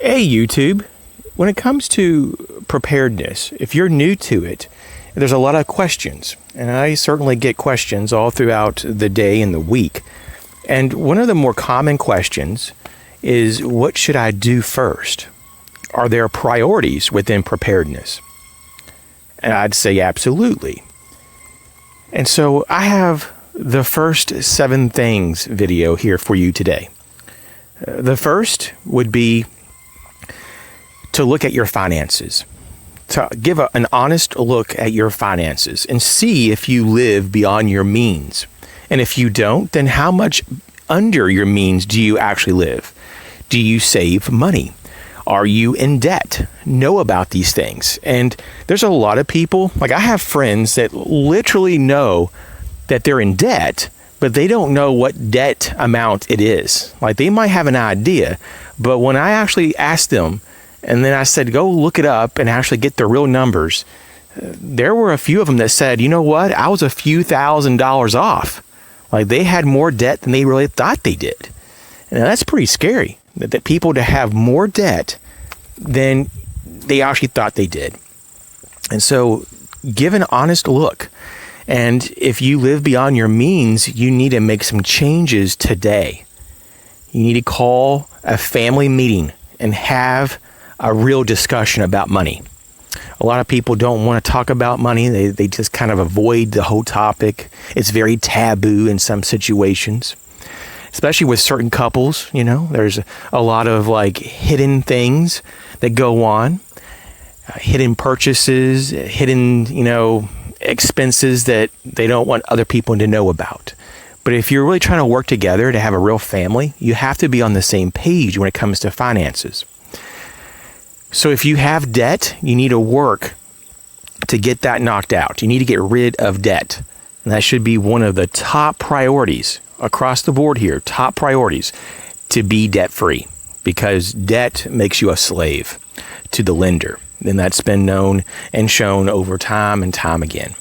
Hey YouTube, when it comes to preparedness, if you're new to it, there's a lot of questions, and I certainly get questions all throughout the day and the week. And one of the more common questions is, what should I do first? Are there priorities within preparedness? And I'd say absolutely. And so I have the first 7 things video here for you today. The first would be to look at your finances, to give an honest look at your finances and see if you live beyond your means. And if you don't, then how much under your means do you actually live? Do you save money? Are you in debt? Know about these things. And there's a lot of people, like I have friends that literally know that they're in debt, but they don't know what debt amount it is. Like they might have an idea, but when I actually asked them, and then I said, go look it up and actually get the real numbers, there were a few of them that said, you know what, I was a few $1,000s off. Like they had more debt than they really thought they did. And that's pretty scary, that people to have more debt than they actually thought they did. And so give an honest look. And if you live beyond your means, you need to make some changes today. You need to call a family meeting and have a real discussion about money. A lot of people don't want to talk about money. They just kind of avoid the whole topic. It's very taboo in some situations, especially with certain couples. You know, there's a lot of like hidden things that go on, hidden purchases, hidden, expenses that they don't want other people to know about. But if you're really trying to work together to have a real family, you have to be on the same page when it comes to finances. So if you have debt, you need to work to get that knocked out. You need to get rid of debt. And that should be one of the top priorities across the board here, top priorities, to be debt-free, because debt makes you a slave to the lender. And that's been known and shown over time and time again.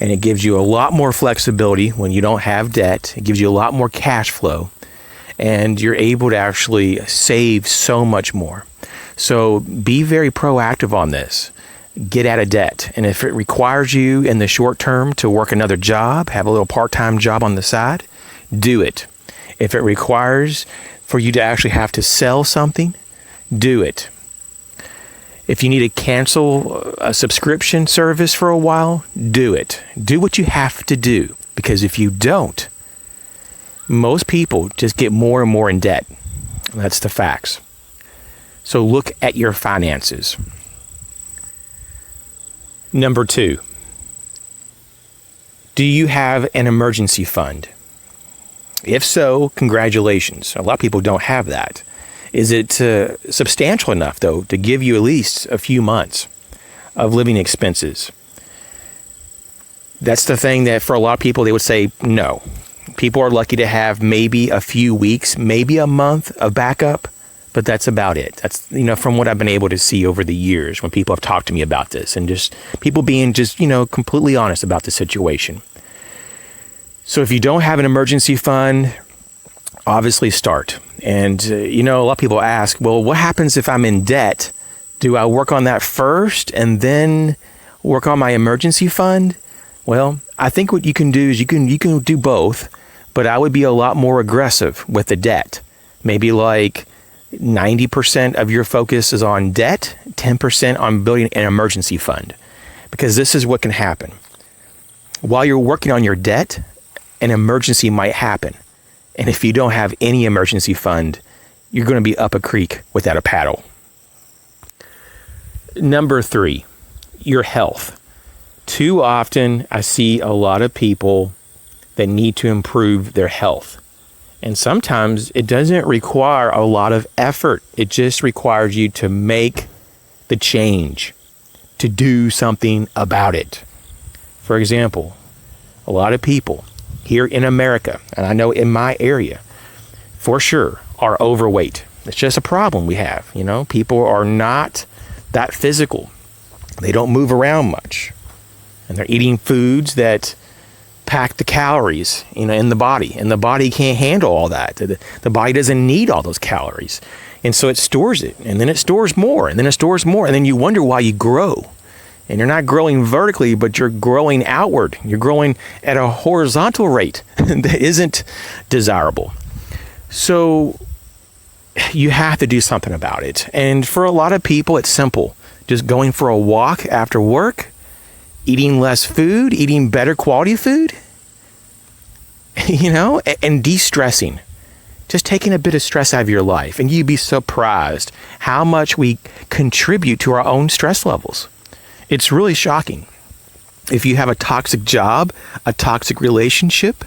And it gives you a lot more flexibility when you don't have debt. It gives you a lot more cash flow, and you're able to actually save so much more. So be very proactive on this. Get out of debt. And if it requires you in the short term to work another job, have a little part-time job on the side, do it. If it requires for you to actually have to sell something, do it. If you need to cancel a subscription service for a while, do it. Do what you have to do. Because if you don't, most people just get more and more in debt. That's the facts. So look at your finances. Number 2, do you have an emergency fund? If so, congratulations. A lot of people don't have that. Is it substantial enough, though, to give you at least a few months of living expenses? That's the thing that for a lot of people, they would say no. People are lucky to have maybe a few weeks, maybe a month of backup. But that's about it. That's, from what I've been able to see over the years when people have talked to me about this, and just people being just, completely honest about the situation. So if you don't have an emergency fund, obviously start. And, a lot of people ask, well, what happens if I'm in debt? Do I work on that first and then work on my emergency fund? Well, I think what you can do is you can do both, but I would be a lot more aggressive with the debt. Maybe like 90% of your focus is on debt, 10% on building an emergency fund. Because this is what can happen. While you're working on your debt, an emergency might happen. And if you don't have any emergency fund, you're going to be up a creek without a paddle. Number 3, your health. Too often, I see a lot of people that need to improve their health. And sometimes it doesn't require a lot of effort. It just requires you to make the change, to do something about it. For example, a lot of people here in America, and I know in my area, for sure, are overweight. It's just a problem we have. People are not that physical. They don't move around much. And they're eating foods that pack the calories, in the body, and the body can't handle all that. The body doesn't need all those calories, and so it stores it, and then it stores more, and then it stores more, and then you wonder why you grow. And you're not growing vertically, but you're growing outward. You're growing at a horizontal rate that isn't desirable. So you have to do something about it. And for a lot of people, it's simple. Just going for a walk after work, eating less food, eating better quality food, and de-stressing. Just taking a bit of stress out of your life. And you'd be surprised how much we contribute to our own stress levels. It's really shocking. If you have a toxic job, a toxic relationship,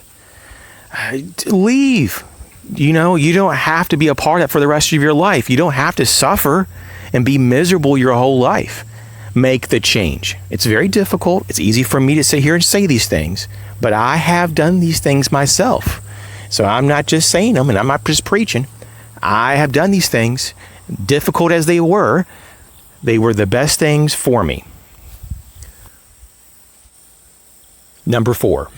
leave. You don't have to be a part of that for the rest of your life. You don't have to suffer and be miserable your whole life. Make the change. It's very difficult. It's easy for me to sit here and say these things, but I have done these things myself. So I'm not just saying them, and I'm not just preaching. I have done these things. Difficult as they were the best things for me. Number 4,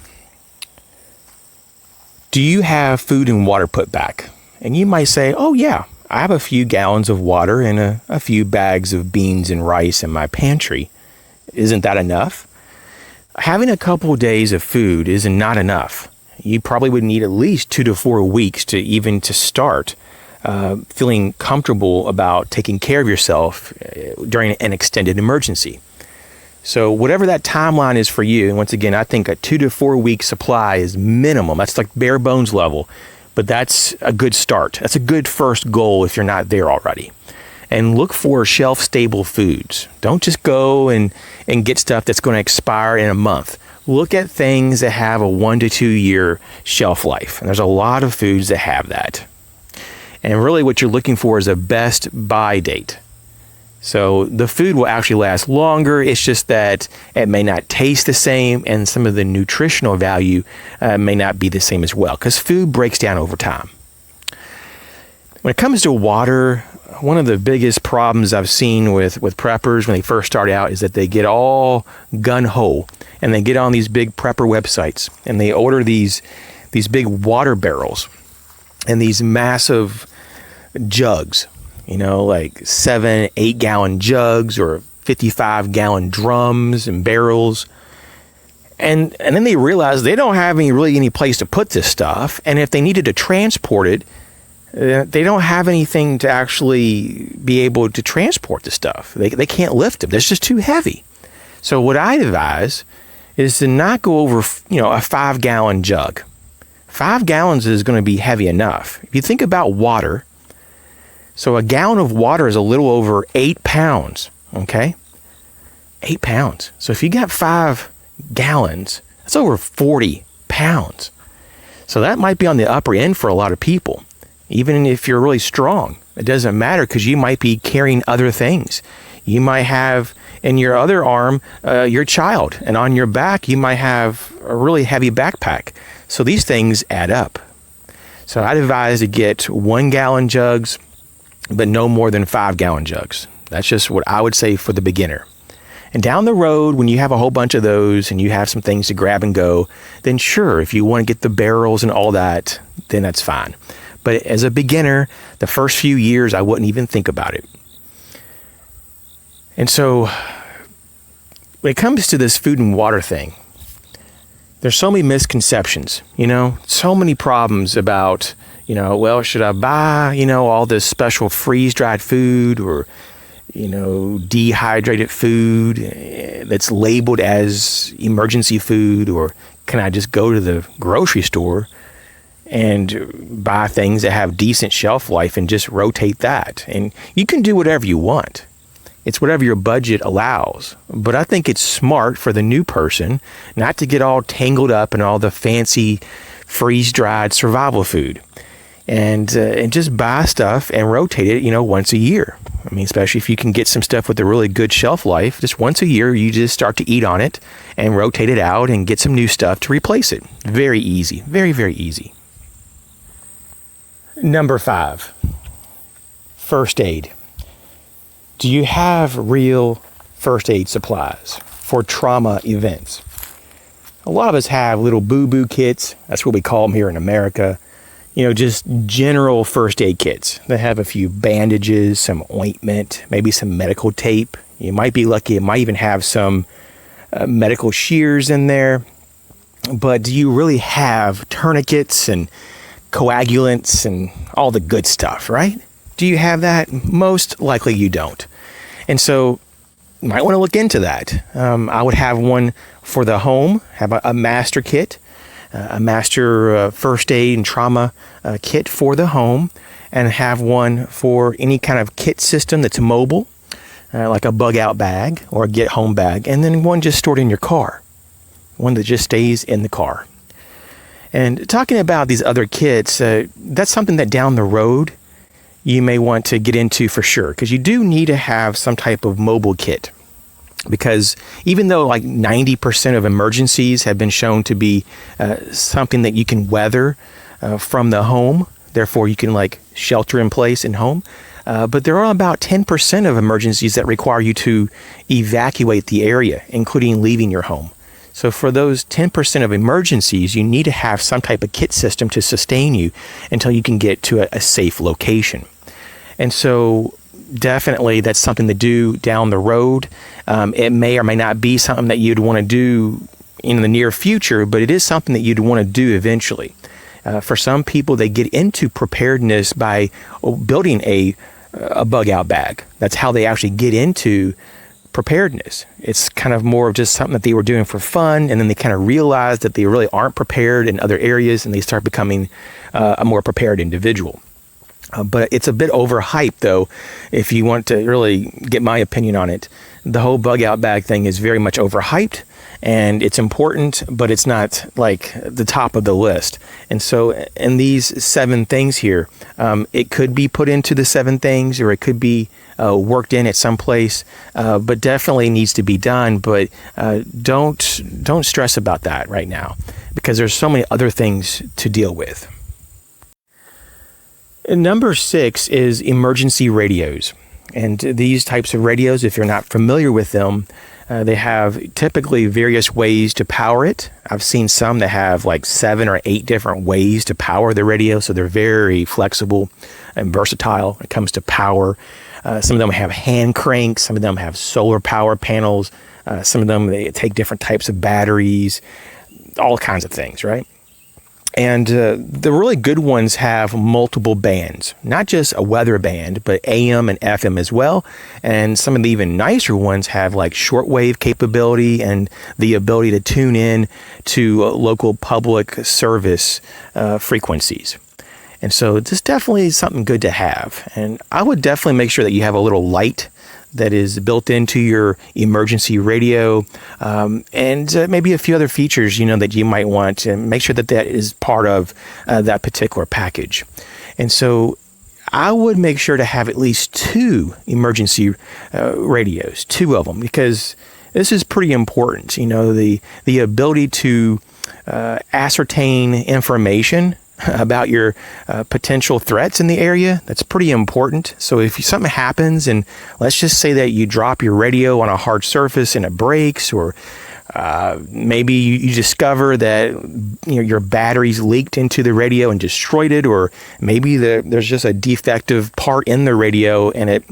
do you have food and water put back? And you might say, oh yeah, I have a few gallons of water and a few bags of beans and rice in my pantry. Isn't that enough? Having a couple of days of food is not enough. You probably would need at least 2 to 4 weeks to start feeling comfortable about taking care of yourself during an extended emergency. So whatever that timeline is for you, and once again, I think a 2 to 4 week supply is minimum. That's like bare bones level, but that's a good start. That's a good first goal if you're not there already. And look for shelf-stable foods. Don't just go and get stuff that's going to expire in a month. Look at things that have a 1 to 2 year shelf life. And there's a lot of foods that have that. And really what you're looking for is a best buy date. So the food will actually last longer. It's just that it may not taste the same, and some of the nutritional value may not be the same as well, because food breaks down over time. When it comes to water, one of the biggest problems I've seen with preppers when they first start out is that they get all gun-ho, and they get on these big prepper websites, and they order these big water barrels and these massive jugs. Like 7, 8 gallon jugs or 55 gallon drums and barrels. And then they realize they don't have any place to put this stuff. And if they needed to transport it, they don't have anything to actually be able to transport the stuff. They can't lift it. It's just too heavy. So what I advise is to not go over, a 5 gallon jug. 5 gallons is going to be heavy enough. If you think about water, so a gallon of water is a little over 8 pounds, okay? 8 pounds. So if you got 5 gallons, that's over 40 pounds. So that might be on the upper end for a lot of people. Even if you're really strong, it doesn't matter because you might be carrying other things. You might have in your other arm your child, and on your back you might have a really heavy backpack. So these things add up. So I'd advise to get 1 gallon jugs, but no more than 5 gallon jugs. That's just what I would say for the beginner. And down the road, when you have a whole bunch of those and you have some things to grab and go, then sure, if you want to get the barrels and all that, then that's fine. But as a beginner, the first few years, I wouldn't even think about it. And so when it comes to this food and water thing, there's so many misconceptions, so many problems about, well, should I buy, all this special freeze-dried food or, dehydrated food that's labeled as emergency food, or can I just go to the grocery store and buy things that have decent shelf life and just rotate that? And you can do whatever you want. It's whatever your budget allows. But I think it's smart for the new person not to get all tangled up in all the fancy freeze-dried survival food. And just buy stuff and rotate it, once a year. I mean, especially if you can get some stuff with a really good shelf life, just once a year, you just start to eat on it and rotate it out and get some new stuff to replace it. Very easy. Very, very easy. Number 5, first aid. Do you have real first aid supplies for trauma events? A lot of us have little boo-boo kits. That's what we call them here in America. Just general first aid kits. They have a few bandages, some ointment, maybe some medical tape. You might be lucky. It might even have some medical shears in there. But do you really have tourniquets and coagulants and all the good stuff, right? Do you have that? Most likely you don't. And so you might want to look into that. I would have one for the home, have a master kit, a master first aid and trauma kit for the home, and have one for any kind of kit system that's mobile, like a bug out bag or a get home bag, and then one just stored in your car, one that just stays in the car. And talking about these other kits, that's something that down the road you may want to get into for sure, because you do need to have some type of mobile kit. Because even though like 90% of emergencies have been shown to be something that you can weather from the home, therefore you can like shelter in place in home, but there are about 10% of emergencies that require you to evacuate the area, including leaving your home. So for those 10% of emergencies, you need to have some type of kit system to sustain you until you can get to a safe location. And so definitely that's something to do down the road. It may or may not be something that you'd want to do in the near future, but it is something that you'd want to do eventually. For some people, they get into preparedness by building a bug out bag. That's how they actually get into preparedness. It's kind of more of just something that they were doing for fun, and then they kind of realize that they really aren't prepared in other areas, and they start becoming a more prepared individual. But it's a bit overhyped, though, if you want to really get my opinion on it. The whole bug out bag thing is very much overhyped, and it's important, but it's not like the top of the list. And so in these 7 things here, it could be put into the 7 things, or it could be worked in at some place, but definitely needs to be done. But don't stress about that right now, because there's so many other things to deal with. Number 6 is emergency radios. And these types of radios, if you're not familiar with them, they have typically various ways to power it. I've seen some that have like 7 or 8 different ways to power the radio, so they're very flexible and versatile when it comes to power. Some of them have hand cranks, some of them have solar power panels, some of them they take different types of batteries, all kinds of things, right? And the really good ones have multiple bands, not just a weather band, but AM and FM as well. And some of the even nicer ones have like shortwave capability and the ability to tune in to local public service frequencies. And so this definitely is something good to have. And I would definitely make sure that you have a little light that is built into your emergency radio, and maybe a few other features, that you might want to make sure that that is part of that particular package. And so I would make sure to have at least 2 emergency radios, 2 of them, because this is pretty important. The ability to ascertain information about your potential threats in the area, that's pretty important. So if something happens, and let's just say that you drop your radio on a hard surface and it breaks, or maybe you discover that your batteries leaked into the radio and destroyed it, or maybe there's just a defective part in the radio and it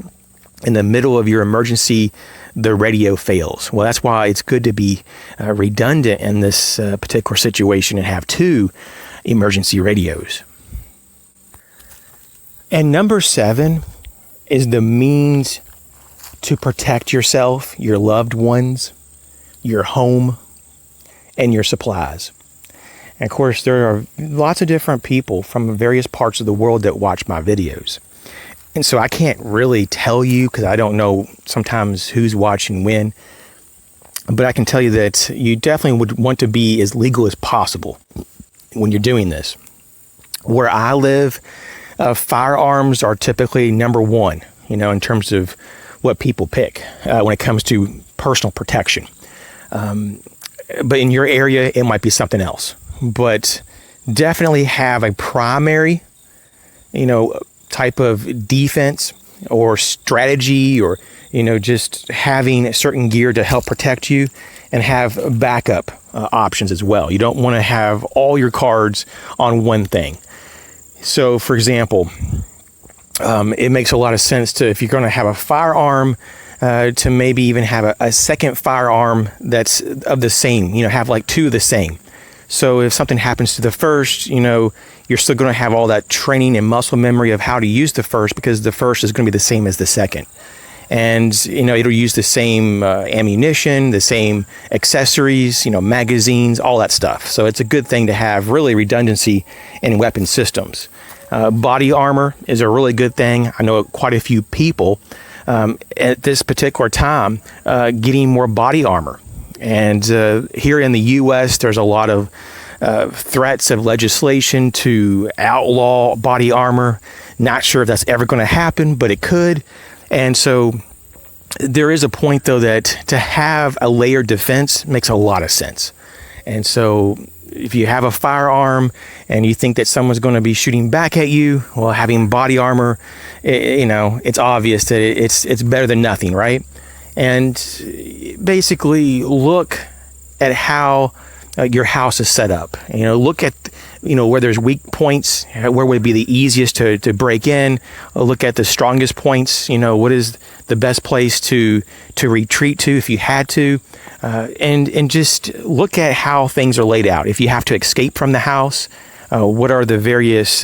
in the middle of your emergency the radio fails. Well, that's why it's good to be redundant in this particular situation and have 2 emergency radios. And number 7 is the means to protect yourself, your loved ones, your home, and your supplies. And of course, there are lots of different people from various parts of the world that watch my videos. And so I can't really tell you, because I don't know sometimes who's watching when, but I can tell you that you definitely would want to be as legal as possible when you're doing this. Where I live, firearms are typically number 1, in terms of what people pick when it comes to personal protection. But in your area, it might be something else. But definitely have a primary, type of defense or strategy, or just having a certain gear to help protect you. and have backup options as well. You don't want to have all your cards on one thing. So, for example, it makes a lot of sense to, if you're going to have a firearm, to maybe even have a second firearm that's of the same, have like two of the same. So if something happens to the first, you're still going to have all that training and muscle memory of how to use the first, because the first is going to be the same as the second. And, it'll use the same ammunition, the same accessories, magazines, all that stuff. So it's a good thing to have really redundancy in weapon systems. Body armor is a really good thing. I know quite a few people at this particular time getting more body armor. And here in the U.S., there's a lot of threats of legislation to outlaw body armor. Not sure if that's ever going to happen, but it could. And so there is a point, though, that to have a layered defense makes a lot of sense. And so if you have a firearm and you think that someone's going to be shooting back at you, well, having body armor, it's obvious that it's better than nothing, right? And basically look at how your house is set up. Look at where there's weak points, where would be the easiest to break in. Look at the strongest points. What is the best place to retreat to if you had to, and just look at how things are laid out. If you have to escape from the house, what are the various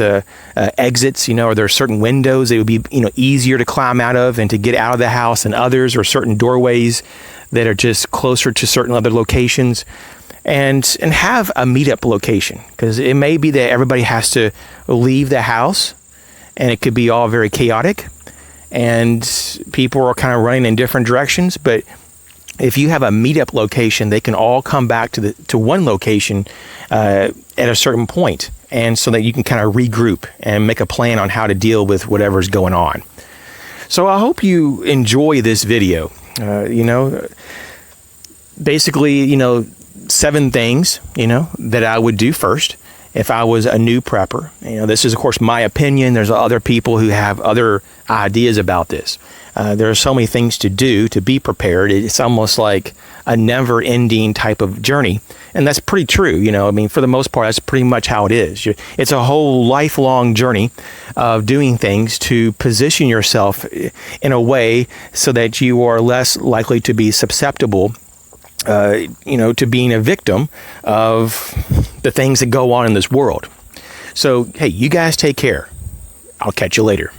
exits? Are there certain windows that would be easier to climb out of and to get out of the house than others, or certain doorways that are just closer to certain other locations? And have a meetup location, because it may be that everybody has to leave the house, and it could be all very chaotic, and people are kind of running in different directions. But if you have a meetup location, they can all come back to one location at a certain point, and so that you can kind of regroup and make a plan on how to deal with whatever's going on. So I hope you enjoy this video. Basically, 7 things, that I would do first if I was a new prepper. This is, of course, my opinion. There's other people who have other ideas about this. There are so many things to do to be prepared. It's almost like a never-ending type of journey. And that's pretty true. For the most part, that's pretty much how it is. It's a whole lifelong journey of doing things to position yourself in a way so that you are less likely to be susceptible to being a victim of the things that go on in this world. So, hey, you guys take care. I'll catch you later.